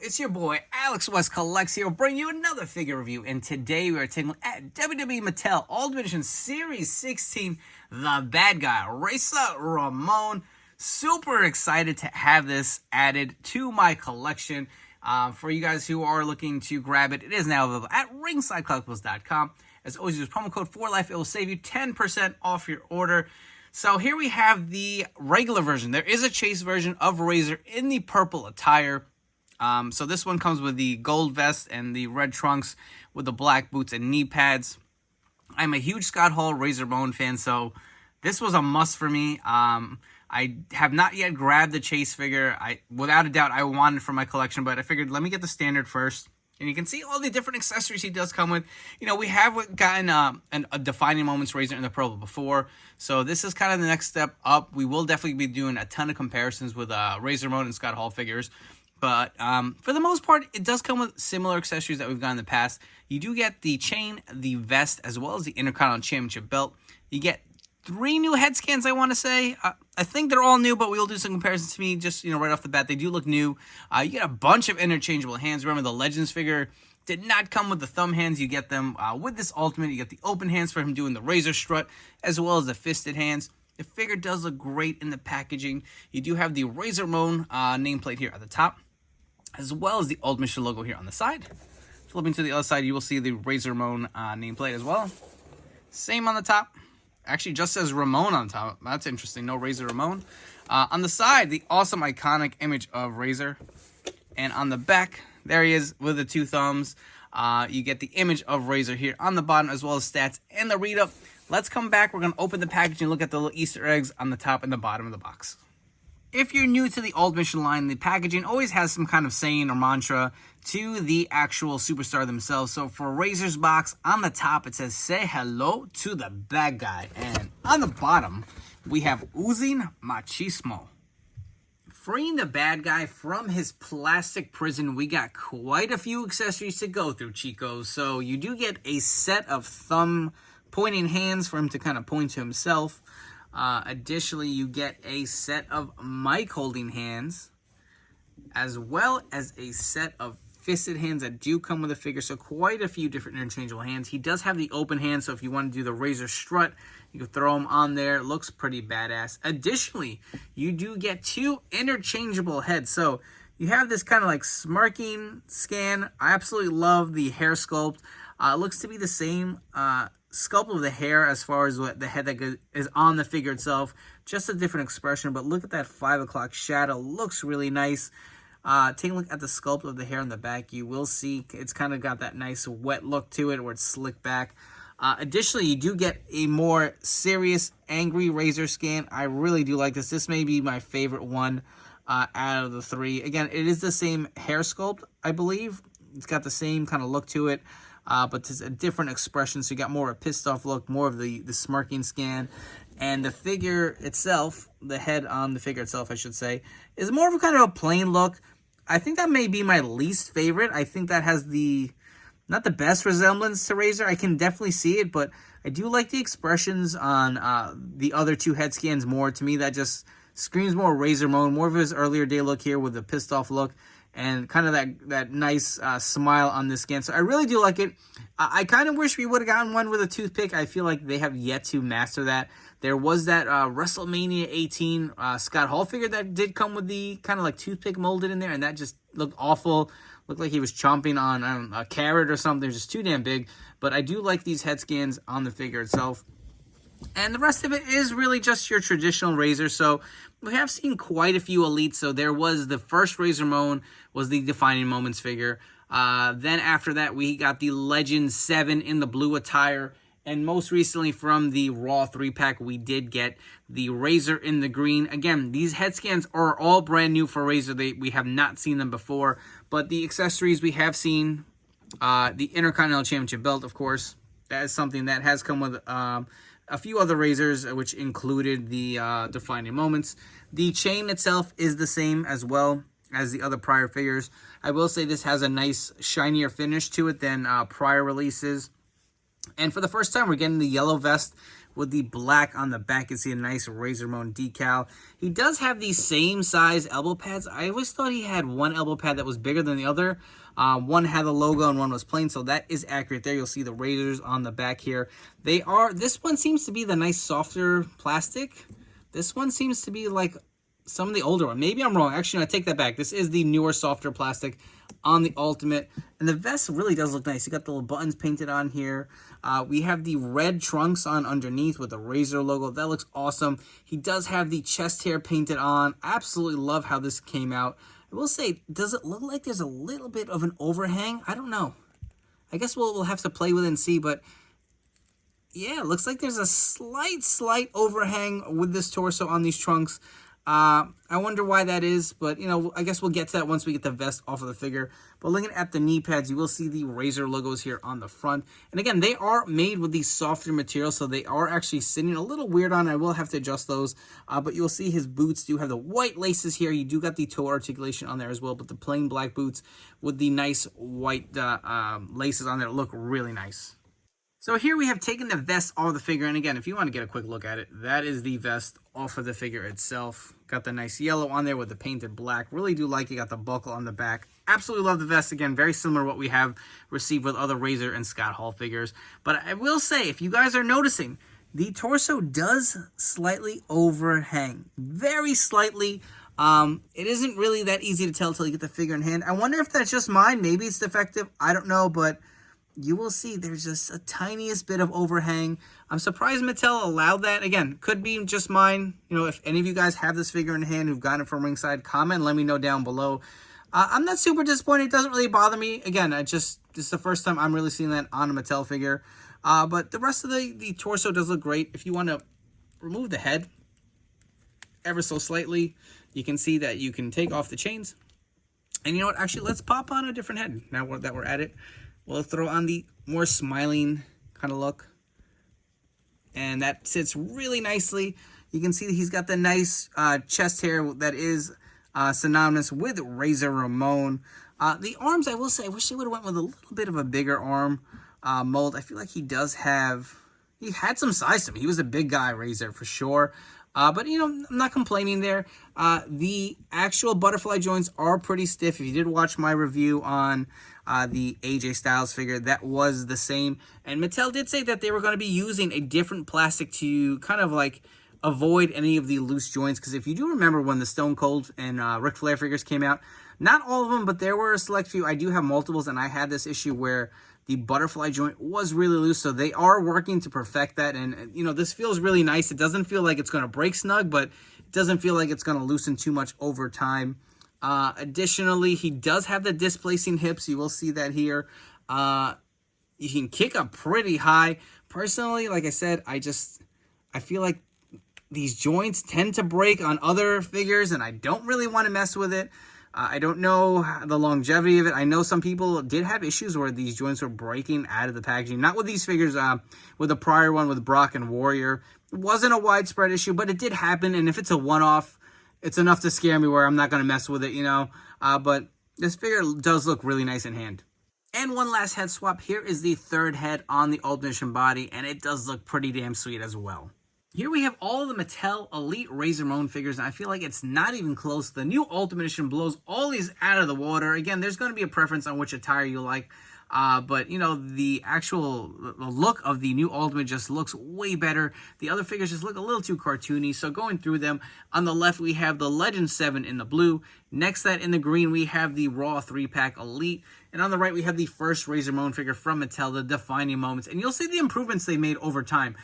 It's your boy Alex West Collects here, bringing you another figure review. And today we are taking a look at WWE Mattel Ultimate Edition Series 16, the bad guy, Razor Ramon. Super excited to have this added to my collection. For you guys who are looking to grab it, it is now available at ringsidecollectibles.com. As always, use promo code 4LIFE. It will save you 10% off your order. So here we have the regular version. There is a chase version of Razor in the purple attire. So this one comes with the gold vest and the red trunks with the black boots and knee pads. I'm a huge Scott Hall Razor Ramon fan, so this was a must for me. I have not yet grabbed the chase figure. Without a doubt, I want it for my collection, but I figured let me get the standard first. And you can see all the different accessories he does come with. You know, we have gotten a Defining Moments Razor in the purple before, so this is kind of the next step up. We will definitely be doing a ton of comparisons with Razor Ramon and Scott Hall figures. But for the most part, it does come with similar accessories that we've got in the past. You do get the chain, the vest, as well as the Intercontinental Championship belt. You get 3 new head scans, I want to say. I think they're all new, but we'll do some comparisons to me just, right off the bat. They do look new. You get a bunch of interchangeable hands. Remember, the Legends figure did not come with the thumb hands. You get them with this Ultimate. You get the open hands for him doing the Razor strut, as well as the fisted hands. The figure does look great in the packaging. You do have the Razor Ramon nameplate here at the top, as well as the Ultimate Mission logo here on the side. Flipping to the other side, you will see the Razor Ramon nameplate as well. Same on the top. Actually, just says Ramon on top. That's interesting. No Razor Ramon. On the side, the awesome iconic image of Razor. And on the back, there he is with the 2 thumbs. You get the image of Razor here on the bottom, as well as stats and the read-up. Let's come back. We're going to open the package and look at the little Easter eggs on the top and the bottom of the box. If you're new to the Ultimate Mission line, the packaging always has some kind of saying or mantra to the actual superstar themselves. So for Razor's box, on the top it says, "Say hello to the bad guy." And on the bottom, we have Oozing Machismo. Freeing the bad guy from his plastic prison, we got quite a few accessories to go through, Chicos. So you do get a set of thumb pointing hands for him to kind of point to himself. Additionally, you get a set of mic holding hands, as well as a set of fisted hands that do come with the figure. So quite a few different interchangeable hands. He does have the open hand, so if you want to do the Razor strut, you can throw him on there. It looks pretty badass. Additionally, you do get 2 interchangeable heads. So you have this kind of like smirking scan. I absolutely love the hair sculpt. It looks to be the same sculpt of the hair as far as what the head that is on the figure itself. Just a different expression, but look at that 5 o'clock shadow. Looks really nice. Take a look at the sculpt of the hair in the back. You will see it's kind of got that nice wet look to it where it's slicked back. Additionally, you do get a more serious, angry Razor scan. I really do like this. This may be my favorite one out of the 3. Again, it is the same hair sculpt, I believe. It's got the same kind of look to it. But it's a different expression, so you got more of a pissed off look, more of the smirking scan. And the figure itself, the head on the figure itself, I should say, is more of a kind of a plain look. I think that may be my least favorite. I think that has not the best resemblance to Razor. I can definitely see it, but I do like the expressions on the other 2 head scans more. To me, that just screams more Razor Ramon, more of his earlier day look here with the pissed off look. And kind of that nice smile on this scan. So I really do like it. I kind of wish we would have gotten one with a toothpick. I feel like they have yet to master that. There was that WrestleMania 18 Scott Hall figure that did come with the kind of like toothpick molded in there. And that just looked awful. Looked like he was chomping on a carrot or something. It was just too damn big. But I do like these head scans on the figure itself. And the rest of it is really just your traditional Razor. So we have seen quite a few elites. So there was the first Razor Ramon was the Defining Moments figure. Then after that, we got the Legend 7 in the blue attire. And most recently from the Raw 3-pack, we did get the Razor in the green. Again, these head scans are all brand new for Razor. We have not seen them before. But the accessories we have seen, the Intercontinental Championship belt, of course. That is something that has come with a few other Razors, which included the Defining Moments. The chain itself is the same as well as the other prior figures. I will say this has a nice shinier finish to it than prior releases. And for the first time, we're getting the yellow vest with the black on the back. You can see a nice Razor Ramon decal. He does have the same size elbow pads. I always thought he had one elbow pad that was bigger than the other. One had the logo and one was plain, so that is accurate there. You'll see the razors on the back here. This one seems to be the nice softer plastic. This one seems to be like some of the older one. Maybe I'm wrong. Actually, I take that back. This is the newer, softer plastic on the Ultimate. And the vest really does look nice. You got the little buttons painted on here. We have the red trunks on underneath with the Razor logo. That looks awesome. He does have the chest hair painted on. Absolutely love how this came out. I will say, does it look like there's a little bit of an overhang? I don't know. I guess we'll have to play with it and see, but yeah, it looks like there's a slight overhang with this torso on these trunks. I wonder why that is, but, you know, I guess we'll get to that once we get the vest off of the figure. But looking at the knee pads, you will see the Razor logos here on the front. And again, they are made with these softer materials, so they are actually sitting a little weird on. I will have to adjust those. But you'll see his boots do have the white laces here. You do got the toe articulation on there as well, but the plain black boots with the nice white laces on there look really nice. So here we have taken the vest off the figure, and again, if you want to get a quick look at it, that is the vest off of the figure itself. Got the nice yellow on there with the painted black. Really do like it. Got the buckle on the back. Absolutely love the vest. Again, very similar to what we have received with other Razor and Scott Hall figures. But I will say, if you guys are noticing, the torso does slightly overhang. Very slightly. It isn't really that easy to tell until you get the figure in hand. I wonder if that's just mine. Maybe it's defective. I don't know, but you will see there's just a tiniest bit of overhang. I'm surprised Mattel allowed that. Again, could be just mine. You know, if any of you guys have this figure in hand who've gotten it from ringside, comment, let me know down below. I'm not super disappointed. It doesn't really bother me. Again, this is the first time I'm really seeing that on a Mattel figure. But the rest of the torso does look great. If you want to remove the head ever so slightly, you can see that you can take off the chains. And you know what? Actually, let's pop on a different head now that we're at it. We'll throw on the more smiling kind of look. And that sits really nicely. You can see that he's got the nice chest hair that is synonymous with Razor Ramon. The arms, I will say, I wish they would have went with a little bit of a bigger arm mold. I feel like he had some size to him. He was a big guy, Razor, for sure. But, you know, I'm not complaining there. The actual butterfly joints are pretty stiff. If you did watch my review on the AJ Styles figure, that was the same. And Mattel did say that they were going to be using a different plastic to kind of like avoid any of the loose joints. Because if you do remember when the Stone Cold and Ric Flair figures came out, not all of them, but there were a select few. I do have multiples, and I had this issue where the butterfly joint was really loose, so they are working to perfect that. And, you know, this feels really nice. It doesn't feel like it's going to break snug, but it doesn't feel like it's going to loosen too much over time. Additionally, he does have the displacing hips. You will see that here. You can kick up pretty high. Personally, like I said, I feel like these joints tend to break on other figures, and I don't really want to mess with it. I don't know the longevity of it. I know some people did have issues where these joints were breaking out of the packaging. Not with these figures, with the prior one with Brock and Warrior. It wasn't a widespread issue, but it did happen. And if it's a one-off, it's enough to scare me where I'm not going to mess with it, you know. But this figure does look really nice in hand. And one last head swap. Here is the third head on the Ultimate Edition body, and it does look pretty damn sweet as well. Here we have all of the Mattel Elite Razor Ramon figures, and I feel like it's not even close. The new Ultimate Edition blows all these out of the water. Again, there's going to be a preference on which attire you like. But, you know, the look of the new Ultimate just looks way better. The other figures just look a little too cartoony. So going through them, on the left, we have the Legend 7 in the blue. Next that in the green, we have the Raw 3-pack Elite. And on the right, we have the first Razor Ramon figure from Mattel, the Defining Moments. And you'll see the improvements they made over time.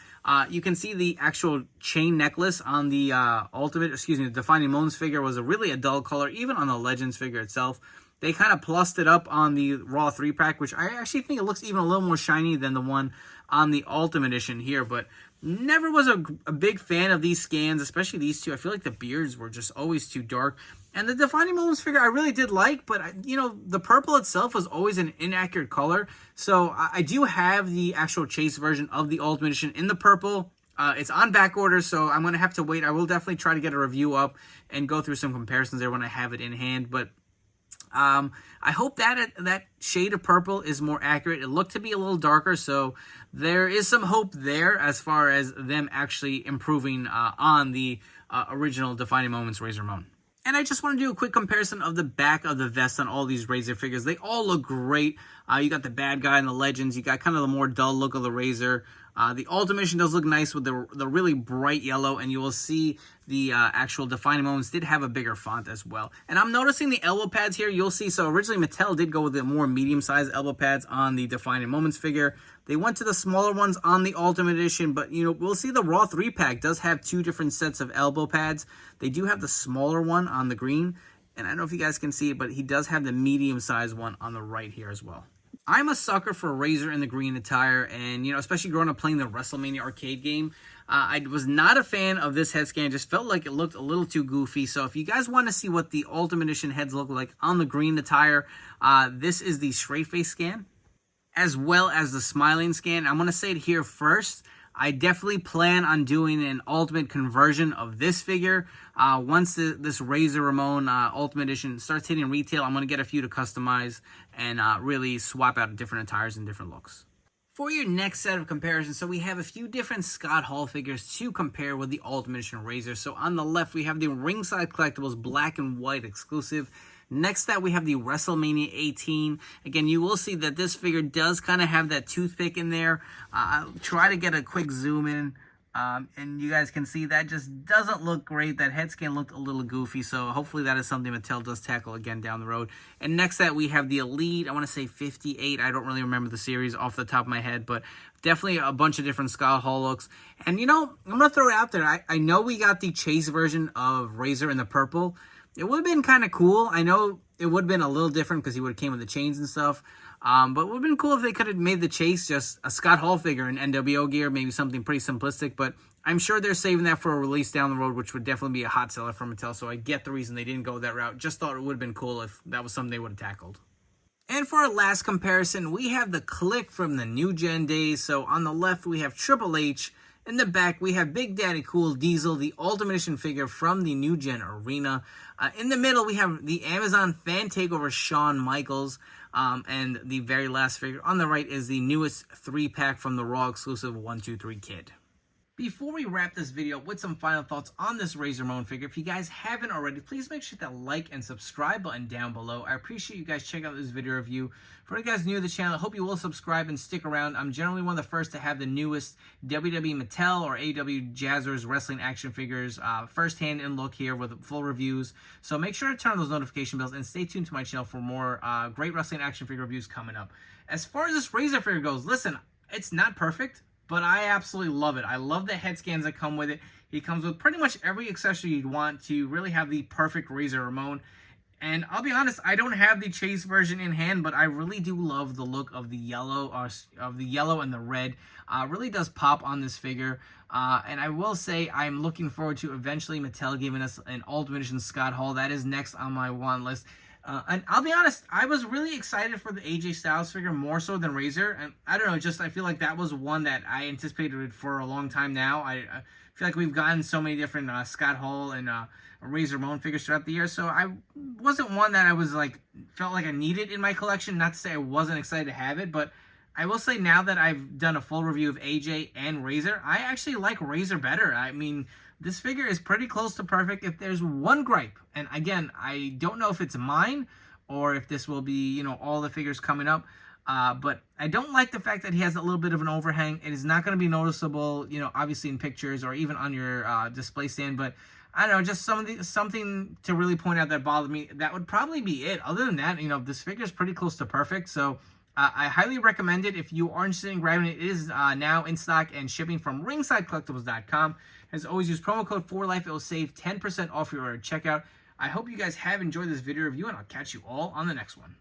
You can see the actual chain necklace on the the Defining Moments figure was really a dull color, even on the Legends figure itself. They kind of plussed it up on the Raw 3-pack, which I actually think it looks even a little more shiny than the one on the Ultimate Edition here. But never was a big fan of these scans, especially these two. I feel like the beards were just always too dark. And the Defining Moments figure I really did like, but, you know, the purple itself was always an inaccurate color. So I do have the actual chase version of the Ultimate Edition in the purple. It's on back order, so I'm going to have to wait. I will definitely try to get a review up and go through some comparisons there when I have it in hand. But I hope that shade of purple is more accurate. It looked to be a little darker, so there is some hope there as far as them actually improving on the original Defining Moments Razor Ramon. And I just want to do a quick comparison of the back of the vest on all these Razor figures. They all look great. You got the bad guy and the legends. You got kind of the more dull look of the Razor. The Ultimate Edition does look nice with the really bright yellow, and you will see the actual Defining Moments did have a bigger font as well. And I'm noticing the elbow pads here. You'll see, so originally Mattel did go with the more medium-sized elbow pads on the Defining Moments figure. They went to the smaller ones on the Ultimate Edition, but, you know, we'll see the Raw 3-pack does have 2 different sets of elbow pads. They do have the smaller one on the green, and I don't know if you guys can see it, but he does have the medium-sized one on the right here as well. I'm a sucker for Razor in the green attire, and, you know, especially growing up playing the WrestleMania arcade game, I was not a fan of this head scan. Just felt like it looked a little too goofy. So if you guys want to see what the Ultimate Edition heads look like on the green attire, this is the straight face scan, as well as the smiling scan. I'm going to say it here first. I definitely plan on doing an ultimate conversion of this figure. Once this Razor Ramon Ultimate Edition starts hitting retail, I'm going to get a few to customize and really swap out different attires and different looks. For your next set of comparisons, so we have a few different Scott Hall figures to compare with the Ultimate Edition Razor. So on the left, we have the Ringside Collectibles Black and White exclusive. Next that we have the WrestleMania 18. Again, you will see that this figure does kind of have that toothpick in there. I'll try to get a quick zoom in. And you guys can see that just doesn't look great. That head scan looked a little goofy, so hopefully that is something Mattel does tackle again down the road. And next that we have the Elite, I want to say 58. I don't really remember the series off the top of my head, but definitely a bunch of different Scott Hall looks. And, you know, I'm going to throw it out there. I know we got the Chase version of Razor in the purple. It would have been kind of cool. I know it would have been a little different because he would have came with the chains and stuff. But it would have been cool if they could have made the Chase just a Scott Hall figure in NWO gear, maybe something pretty simplistic. But I'm sure they're saving that for a release down the road, which would definitely be a hot seller for Mattel. So I get the reason they didn't go that route. Just thought it would have been cool if that was something they would have tackled. And for our last comparison, we have the Click from the New Gen days. So on the left, we have Triple H. In the back, we have Big Daddy Cool Diesel, the Ultimate Edition figure from the New Gen Arena. In the middle, we have the Amazon Fan Takeover Shawn Michaels. And the very last figure on the right is the newest 3-pack from the Raw exclusive 1-2-3 Kid. Before we wrap this video with some final thoughts on this Razor Ramon figure, if you guys haven't already, please make sure to hit that like and subscribe button down below. I appreciate you guys checking out this video review. For you guys new to the channel, I hope you will subscribe and stick around. I'm generally one of the first to have the newest WWE Mattel or AEW Jazzers wrestling action figures firsthand in look here with full reviews. So make sure to turn on those notification bells and stay tuned to my channel for more great wrestling action figure reviews coming up. As far as this Razor figure goes, listen, it's not perfect, but I absolutely love it. I love the head scans that come with it. He comes with pretty much every accessory you'd want to really have the perfect Razor Ramon. And I'll be honest, I don't have the Chase version in hand, but I really do love the look of the yellow, and the red. Really does pop on this figure. And I will say I'm looking forward to eventually Mattel giving us an Ultimate Edition Scott Hall. That is next on my want list. And I'll be honest, I was really excited for the AJ Styles figure more so than Razor. And I don't know, just I feel like that was one that I anticipated for a long time now. I feel like we've gotten so many different Scott Hall and Razor Ramon figures throughout the year. So I wasn't one that I was like, felt like I needed in my collection. Not to say I wasn't excited to have it, but I will say now that I've done a full review of AJ and Razor, I actually like Razor better. I mean, this figure is pretty close to perfect. If there's one gripe, and again, I don't know if it's mine or if this will be, you know, all the figures coming up, but I don't like the fact that he has a little bit of an overhang. It is not going to be noticeable, you know, obviously in pictures or even on your display stand, but I don't know, just something to really point out that bothered me. That would probably be it. Other than that, you know, this figure is pretty close to perfect, so I highly recommend it. If you are interested in grabbing it, it is now in stock and shipping from ringsidecollectibles.com. As always, use promo code FORLIFE. It will save 10% off your order at checkout. I hope you guys have enjoyed this video review, and I'll catch you all on the next one.